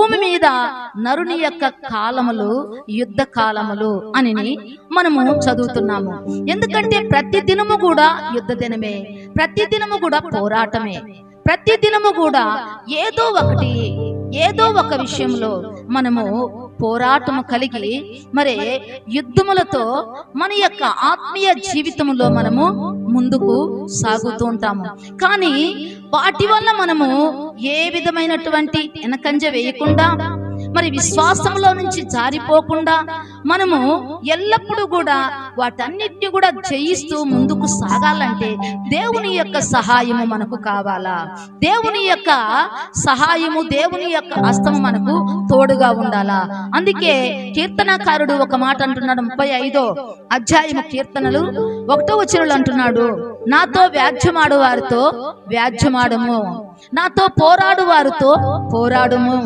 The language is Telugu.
భూమి మీద నరుని యొక్క కాలములు యుద్ధ కాలములు అని మనము చదువుతున్నాము. ఎందుకంటే ప్రతి దినము కూడా యుద్ధ దినమే, ప్రతి దినము కూడా పోరాటమే, ప్రతి దినము కూడా ఏదో ఒక విషయంలో మనము పోరాటము కలిగి మరి యుద్ధములతో మన యొక్క ఆత్మీయ జీవితంలో మనము ముందుకు సాగుతూ ఉంటాము. కానీ వాటి వల్ల మనము ఏ విధమైనటువంటి వెనకంజ వేయకుండా మరి విశ్వాసంలో నుంచి జారిపోకుండా మనము ఎల్లప్పుడూ కూడా వాటన్నిటిని కూడా జయిస్తూ ముందుకు సాగాలంటే దేవుని యొక్క సహాయము మనకు కావాలా. దేవుని యొక్క సహాయము, దేవుని యొక్క హస్తము మనకు తోడుగా ఉండాలా. అందుకే కీర్తనకారుడు ఒక మాట అంటున్నాడు, 35వ అధ్యాయము కీర్తనలు 1వ వచనంలో అంటున్నాడు, నాతో వ్యాజ్యమాడు వారితో వ్యాజ్యమాడము, నాతో పోరాడు వారితో పోరాడుము.